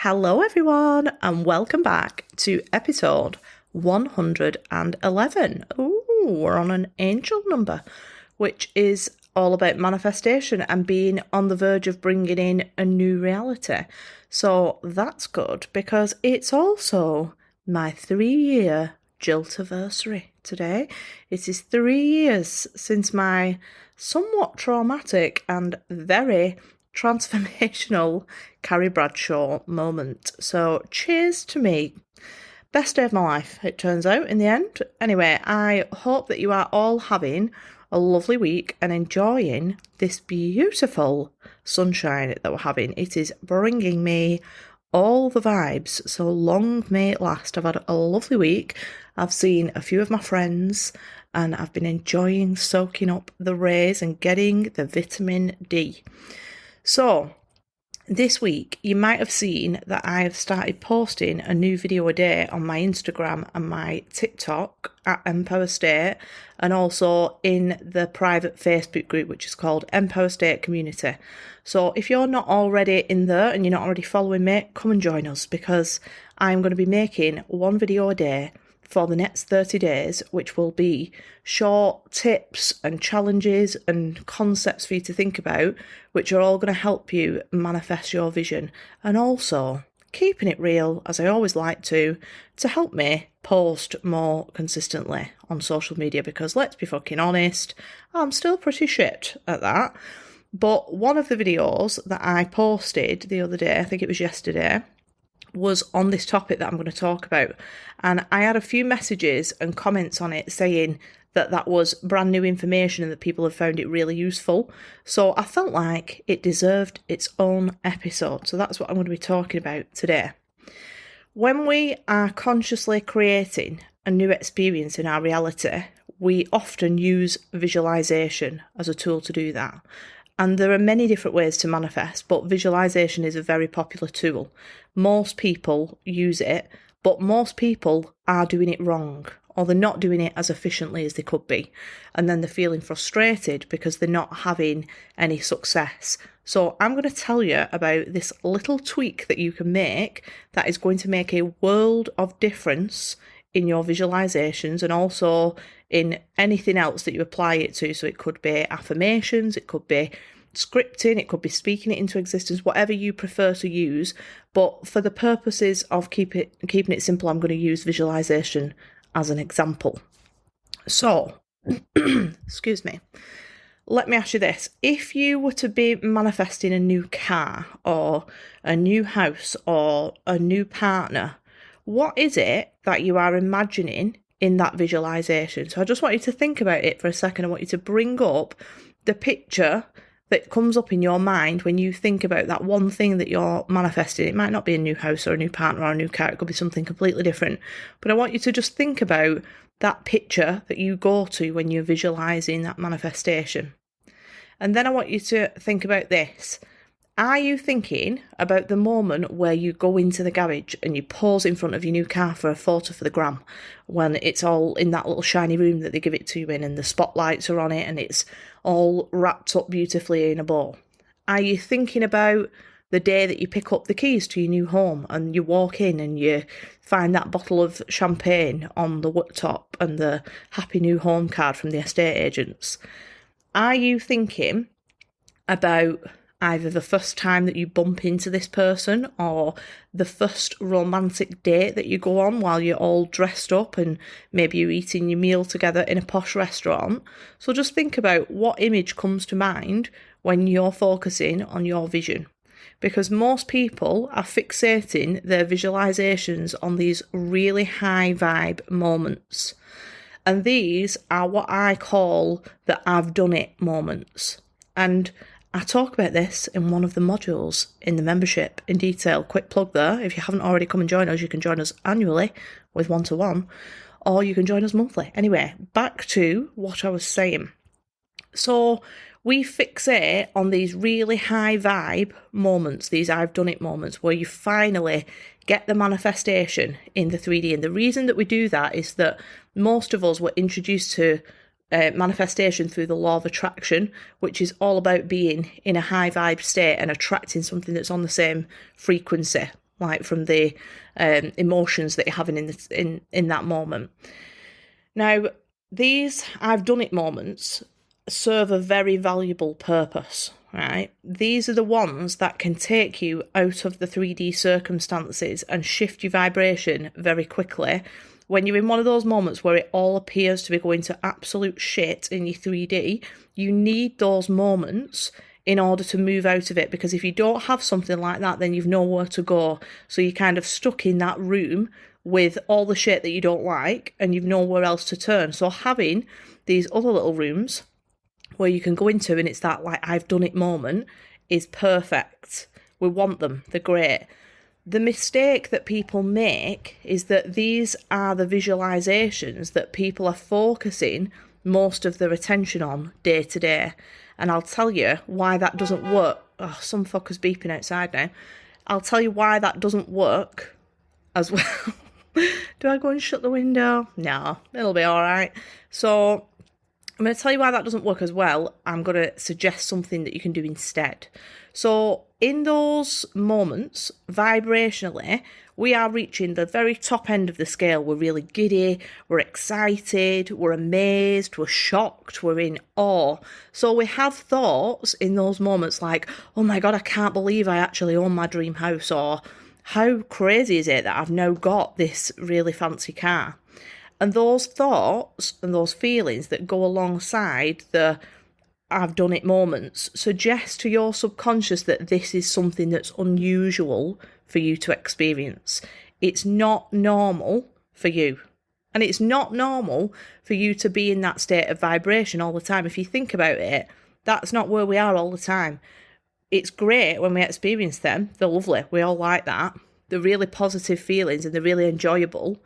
Hello, everyone, and welcome back to episode 111. Ooh, we're on an angel number, which is all about manifestation and being on the verge of bringing in a new reality. So that's good because it's also my 3-year Jiltiversary today. It is 3 years since my somewhat traumatic and very transformational Carrie Bradshaw moment. So cheers to me. Best day of my life, it turns out, in the end. Anyway, I hope that you are all having a lovely week and enjoying this beautiful sunshine that we're having. It is bringing me all the vibes, so long may it last. I've had a lovely week. I've seen a few of my friends and I've been enjoying soaking up the rays and getting the vitamin D. So, this week, you might have seen that I have started posting a new video a day on my Instagram and my TikTok at Empower State, and also in the private Facebook group, which is called Empower State Community. So if you're not already in there and you're not already following me, come and join us, because I'm going to be making one video a day for the next 30 days, which will be short tips and challenges and concepts for you to think about, which are all going to help you manifest your vision, and also keeping it real, as I always like to help me post more consistently on social media, because let's be fucking honest, I'm still pretty shit at that. But one of the videos that I posted the other day, I think it was yesterday, was on this topic that I'm going to talk about, and I had a few messages and comments on it saying that that was brand new information and that people have found it really useful, so I felt like it deserved its own episode. So that's what I'm going to be talking about today. When we are consciously creating a new experience in our reality, we often use visualization as a tool to do that. And there are many different ways to manifest, but visualization is a very popular tool. Most people use it, but most people are doing it wrong, or they're not doing it as efficiently as they could be. And then they're feeling frustrated because they're not having any success. So I'm going to tell you about this little tweak that you can make that is going to make a world of difference in your visualizations, and also in anything else that you apply it to. So it could be affirmations, it could be scripting, it could be speaking it into existence, whatever you prefer to use. But for the purposes of keeping it simple, I'm going to use visualization as an example. So, excuse me. Let me ask you this. If you were to be manifesting a new car or a new house or a new partner, what is it that you are imagining in that visualization? So I just want you to think about it for a second. I want you to bring up the picture that comes up in your mind when you think about that one thing that you're manifesting. It might not be a new house or a new partner or a new car. It could be something completely different. But I want you to just think about that picture that you go to when you're visualizing that manifestation. And then I want you to think about this. Are you thinking about the moment where you go into the garage and you pause in front of your new car for a photo for the gram, when it's all in that little shiny room that they give it to you in, and the spotlights are on it and it's all wrapped up beautifully in a bow? Are you thinking about the day that you pick up the keys to your new home and you walk in and you find that bottle of champagne on the worktop and the Happy New Home card from the estate agents? Are you thinking about either the first time that you bump into this person, or the first romantic date that you go on while you're all dressed up and maybe you're eating your meal together in a posh restaurant? So just think about what image comes to mind when you're focusing on your vision. Because most people are fixating their visualizations on these really high vibe moments. And these are what I call the I've done it moments. And I talk about this in one of the modules in the membership in detail. Quick plug there. If you haven't already come and join us, you can join us annually with one-to-one, or you can join us monthly. Anyway, back to what I was saying. So we fixate on these really high vibe moments, these I've done it moments, where you finally get the manifestation in the 3D. And the reason that we do that is that most of us were introduced to manifestation through the law of attraction, which is all about being in a high vibe state and attracting something that's on the same frequency. like from the emotions that you're having in that moment. Now, these I've done it moments serve a very valuable purpose, right? These are the ones that can take you out of the 3D circumstances and shift your vibration very quickly. When you're in one of those moments where it all appears to be going to absolute shit in your 3D, you need those moments in order to move out of it, because if you don't have something like that, then you've nowhere to go. So you're kind of stuck in that room with all the shit that you don't like, and you've nowhere else to turn. So having these other little rooms where you can go into, and it's that like I've done it moment, is perfect. We want them, they're great. The mistake that people make is that these are the visualizations that people are focusing most of their attention on day to day. And I'll tell you why that doesn't work. Oh, some fucker's beeping outside now. I'll tell you why that doesn't work as well. Do I go and shut the window? No, it'll be all right. So I'm going to tell you why that doesn't work as well. I'm going to suggest something that you can do instead. So in those moments, vibrationally, we are reaching the very top end of the scale. We're really giddy, we're excited, we're amazed, we're shocked, we're in awe. So we have thoughts in those moments like, oh my God, I can't believe I actually own my dream house, or how crazy is it that I've now got this really fancy car? And those thoughts and those feelings that go alongside the I've done it moments suggest to your subconscious that this is something that's unusual for you to experience. It's not normal for you. And it's not normal for you to be in that state of vibration all the time. If you think about it, that's not where we are all the time. It's great when we experience them. They're lovely. We all like that. They're really positive feelings and they're really enjoyable.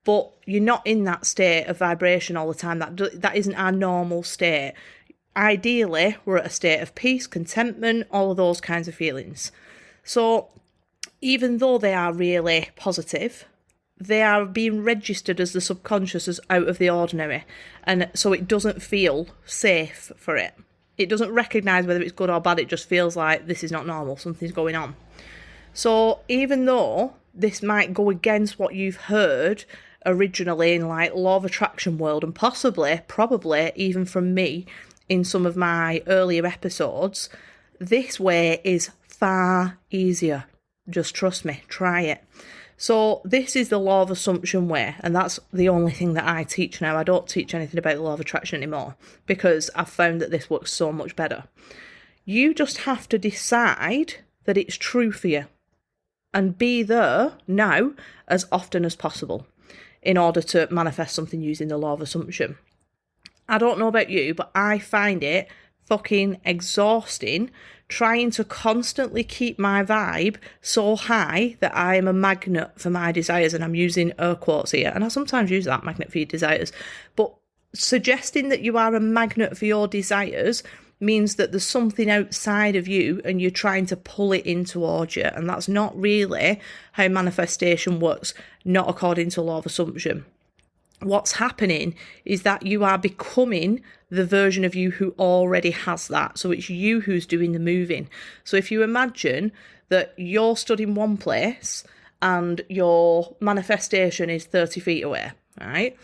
But you're not in that state of vibration all the time. That isn't our normal state. Ideally, we're at a state of peace, contentment, all of those kinds of feelings. So even though they are really positive, they are being registered as the subconscious as out of the ordinary. And so it doesn't feel safe for it. It doesn't recognise whether it's good or bad. It just feels like this is not normal. Something's going on. So even though this might go against what you've heard originally in like law of attraction world, and probably even from me in some of my earlier episodes, this way is far easier. Just trust me, try it. So this is the law of assumption way, and that's the only thing that I teach now. I don't teach anything about the law of attraction anymore because I've found that this works so much better. You just have to decide that it's true for you and be there now as often as possible in order to manifest something using the law of assumption. I don't know about you, but I find it fucking exhausting trying to constantly keep my vibe so high that I am a magnet for my desires, and I'm using air quotes here, and I sometimes use that, magnet for your desires, but suggesting that you are a magnet for your desires means that there's something outside of you and you're trying to pull it in towards you, and that's not really how manifestation works, not according to law of assumption. What's happening is that you are becoming the version of you who already has that. So it's you who's doing the moving. So if you imagine that you're stood in one place and your manifestation is 30 feet away, right?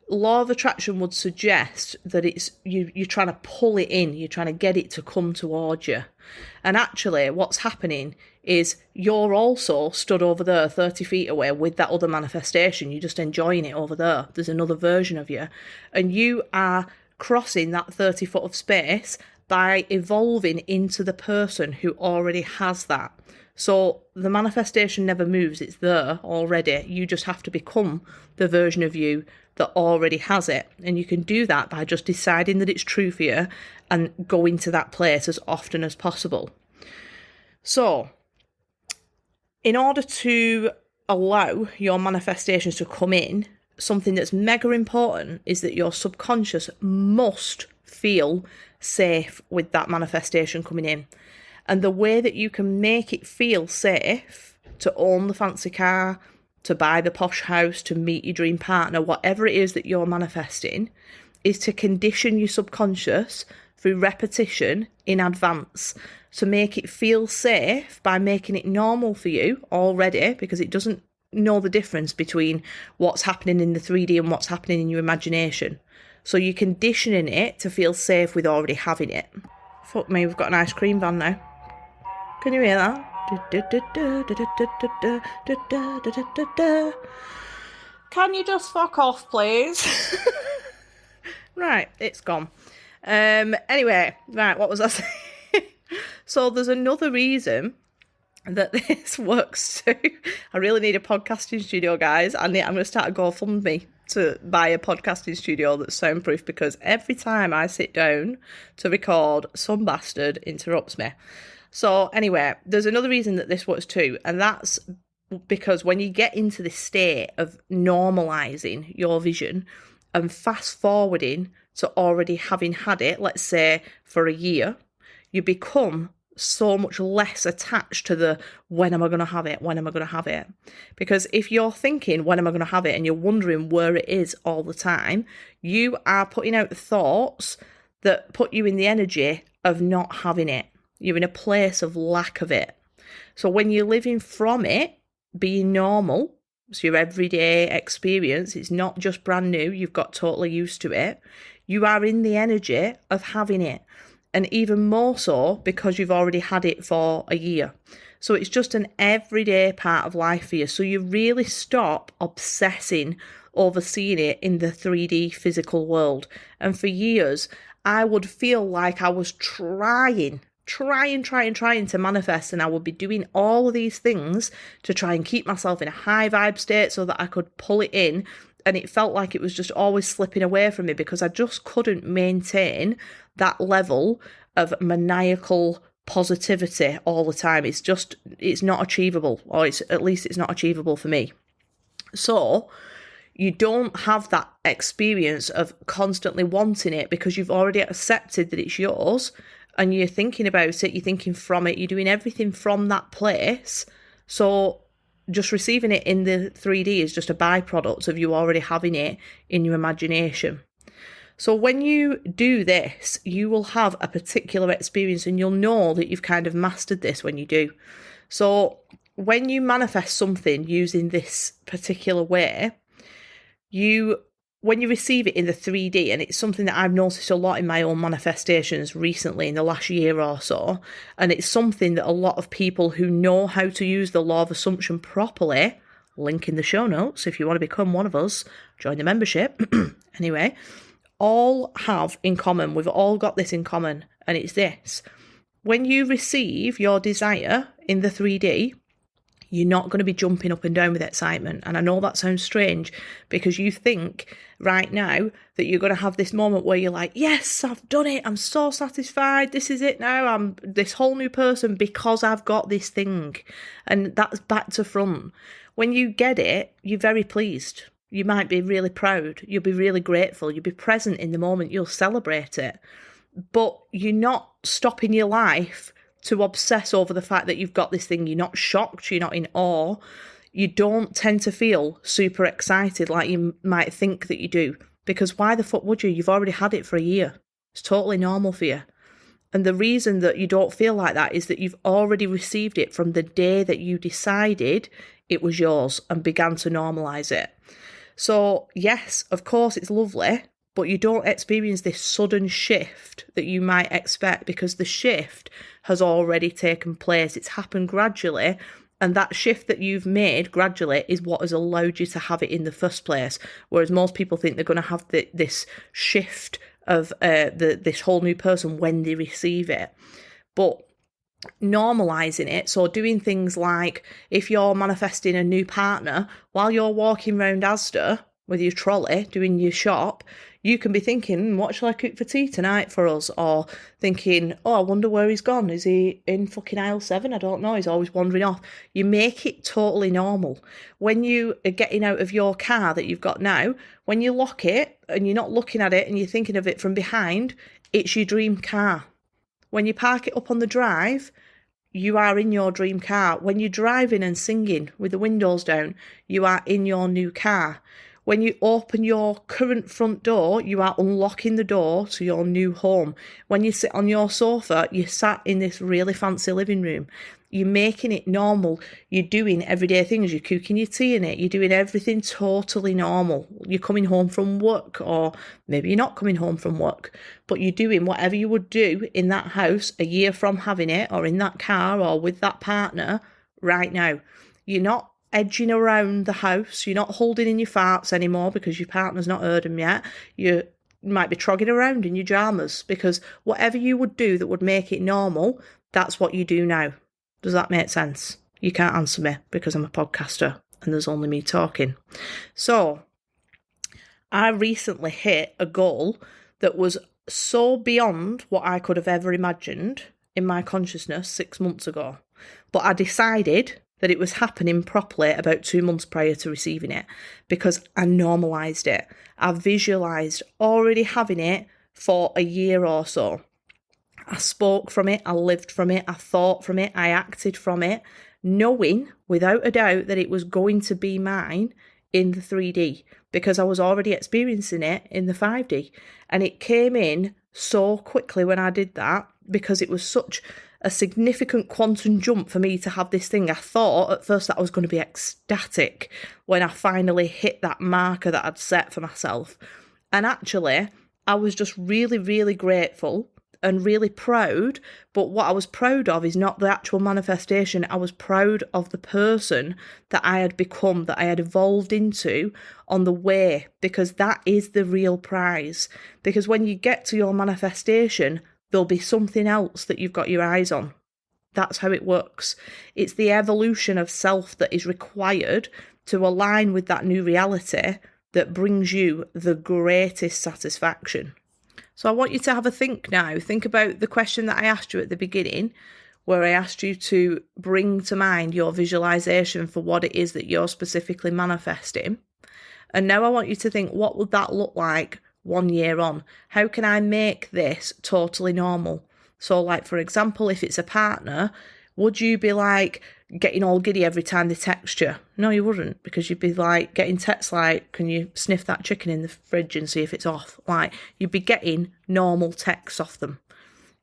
Law of attraction would suggest that it's you're trying to pull it in, you're trying to get it to come towards you. And actually what's happening is you're also stood over there 30 feet away with that other manifestation. You're just enjoying it over there. There's another version of you. And you are crossing that 30 foot of space by evolving into the person who already has that. So the manifestation never moves. It's there already. You just have to become the version of you that already has it. And you can do that by just deciding that it's true for you and going to that place as often as possible. So in order to allow your manifestations to come in, something that's mega important is that your subconscious must feel safe with that manifestation coming in. And the way that you can make it feel safe to own the fancy car, to buy the posh house, to meet your dream partner, whatever it is that you're manifesting, is to condition your subconscious through repetition in advance. So make it feel safe by making it normal for you already, because it doesn't know the difference between what's happening in the 3D and what's happening in your imagination. So you're conditioning it to feel safe with already having it. Fuck me, we've got an ice cream van now. Can you hear that? Can you just fuck off, please? Right, it's gone. Anyway, right, what was I saying? So there's another reason that this works too. I really need a podcasting studio, guys. I'm going to start a GoFundMe to buy a podcasting studio that's soundproof, because every time I sit down to record, some bastard interrupts me. So anyway, there's another reason that this works too, and that's because when you get into this state of normalising your vision and fast forwarding to already having had it, let's say for a year, you become so much less attached to the when am I going to have it, when am I going to have it? Because if you're thinking when am I going to have it and you're wondering where it is all the time, you are putting out thoughts that put you in the energy of not having it. You're in a place of lack of it. So when you're living from it, being normal, so your everyday experience, it's not just brand new, you've got totally used to it, you are in the energy of having it. And even more so because you've already had it for a year. So it's just an everyday part of life for you. So you really stop obsessing over seeing it in the 3D physical world. And for years, I would feel like I was trying to manifest, and I would be doing all of these things to try and keep myself in a high vibe state so that I could pull it in, and it felt like it was just always slipping away from me because I just couldn't maintain that level of maniacal positivity all the time. It's not achievable, or at least it's not achievable for me. So you don't have that experience of constantly wanting it because you've already accepted that it's yours, and you're thinking about it, you're thinking from it, you're doing everything from that place. So just receiving it in the 3D is just a byproduct of you already having it in your imagination. So when you do this, you will have a particular experience, and you'll know that you've kind of mastered this when you do. So when you manifest something using this particular way, when you receive it in the 3D, and it's something that I've noticed a lot in my own manifestations recently in the last year or so, and it's something that a lot of people who know how to use the law of assumption properly, link in the show notes if you want to become one of us, join the membership, anyway, all have in common. We've all got this in common, and it's this. When you receive your desire in the 3D, you're not going to be jumping up and down with excitement. And I know that sounds strange because you think right now that you're going to have this moment where you're like, yes, I've done it. I'm so satisfied. This is it now. I'm this whole new person because I've got this thing. And that's back to front. When you get it, you're very pleased. You might be really proud. You'll be really grateful. You'll be present in the moment. You'll celebrate it. But you're not stopping your life to obsess over the fact that you've got this thing. You're not shocked, you're not in awe. You don't tend to feel super excited like you might think that you do. Because why the fuck would you? You've already had it for a year. It's totally normal for you. And the reason that you don't feel like that is that you've already received it from the day that you decided it was yours and began to normalise it. So yes, of course it's lovely, but you don't experience this sudden shift that you might expect because the shift has already taken place. It's happened gradually, and that shift that you've made gradually is what has allowed you to have it in the first place. Whereas most people think they're going to have this shift of this whole new person when they receive it. But normalising it, so doing things like if you're manifesting a new partner, while you're walking around Asda with your trolley doing your shop, you can be thinking, what shall I cook for tea tonight for us? Or thinking, oh, I wonder where he's gone. Is he in fucking aisle 7? I don't know. He's always wandering off. You make it totally normal. When you are getting out of your car that you've got now, when you lock it and you're not looking at it and you're thinking of it from behind, it's your dream car. When you park it up on the drive, you are in your dream car. When you're driving and singing with the windows down, you are in your new car. When you open your current front door, you are unlocking the door to your new home. When you sit on your sofa, you're sat in this really fancy living room. You're making it normal. You're doing everyday things. You're cooking your tea in it. You're doing everything totally normal. You're coming home from work, or maybe you're not coming home from work, but you're doing whatever you would do in that house a year from having it, or in that car, or with that partner right now. You're not edging around the house. You're not holding in your farts anymore because your partner's not heard them yet. You might be trogging around in your dramas, because whatever you would do that would make it normal, that's what you do now. Does that make sense? You can't answer me because I'm a podcaster and there's only me talking. So I recently hit a goal that was so beyond what I could have ever imagined in my consciousness 6 months ago. But I decided that it was happening properly about 2 months prior to receiving it, because I normalised it. I visualised already having it for a year or so. I spoke from it, I lived from it, I thought from it, I acted from it, knowing without a doubt that it was going to be mine in the 3D, because I was already experiencing it in the 5D. And it came in so quickly when I did that, because it was such a significant quantum jump for me to have this thing. I thought at first that I was going to be ecstatic when I finally hit that marker that I'd set for myself. And actually, I was just really, really grateful and really proud. But what I was proud of is not the actual manifestation. I was proud of the person that I had become, that I had evolved into on the way, because that is the real prize. Because when you get to your manifestation, there'll be something else that you've got your eyes on. That's how it works. It's the evolution of self that is required to align with that new reality that brings you the greatest satisfaction. So I want you to have a think now. Think about the question that I asked you at the beginning, where I asked you to bring to mind your visualization for what it is that you're specifically manifesting. And now I want you to think, what would that look like 1 year on? How can I make this totally normal? So like, for example, if it's a partner, would you be like getting all giddy every time they text you? No, you wouldn't, because you'd be like getting texts like, can you sniff that chicken in the fridge and see if it's off? Like, you'd be getting normal texts off them.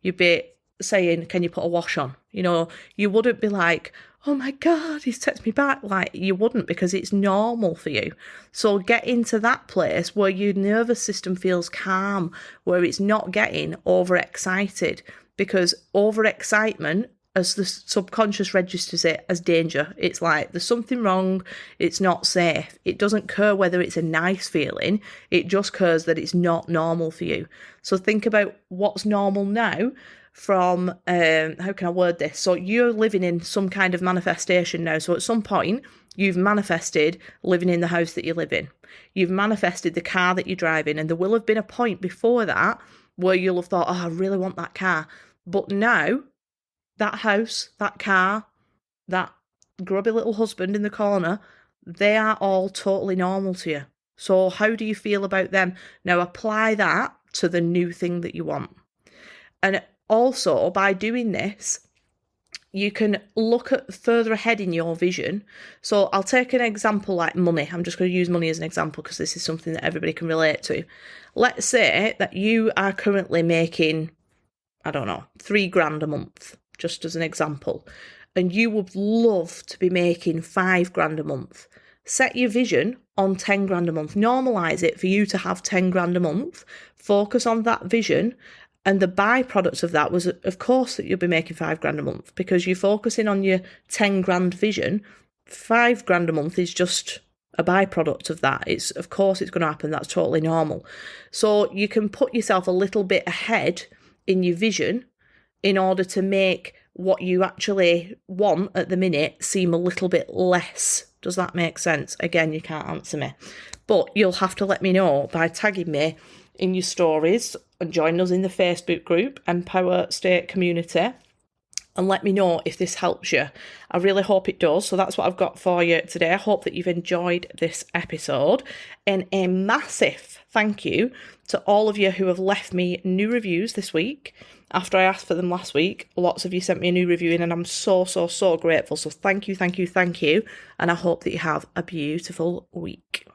You'd be saying, can you put a wash on? You know, you wouldn't be like, oh my God, he's texted me back. Like, you wouldn't, because it's normal for you. So get into that place where your nervous system feels calm, where it's not getting overexcited, because overexcitement, as the subconscious registers it as danger, it's like there's something wrong, it's not safe. It doesn't care whether it's a nice feeling, it just cares that it's not normal for you. So think about what's normal now from, how can I word this? So you're living in some kind of manifestation now. So at some point, you've manifested living in the house that you live in. You've manifested the car that you drive in, and there will have been a point before that where you'll have thought, oh, I really want that car. But now, that house, that car, that grubby little husband in the corner, they are all totally normal to you. So how do you feel about them? Now apply that to the new thing that you want. And also, by doing this, you can look at further ahead in your vision. So I'll take an example like money. I'm just going to use money as an example because this is something that everybody can relate to. Let's say that you are currently making, I don't know, $3,000 a month, just as an example, and you would love to be making $5,000 a month. Set your vision on $10,000 a month. Normalise it for you to have $10,000 a month. Focus on that vision. And the byproduct of that was, of course, that you'll be making $5,000 a month, because you're focusing on your 10 grand vision. $5,000 a month is just a byproduct of that. It's, of course, it's going to happen. That's totally normal. So you can put yourself a little bit ahead in your vision in order to make what you actually want at the minute seem a little bit less. Does that make sense? Again, you can't answer me, but you'll have to let me know by tagging me in your stories and join us in the Facebook group Empower State Community, and let me know if this helps you. I really hope it does. So that's what I've got for you today. I hope that you've enjoyed this episode, and a massive thank you to all of you who have left me new reviews this week. After I asked for them last week, lots of you sent me a new review in, and I'm so grateful. So thank you. And I hope that you have a beautiful week.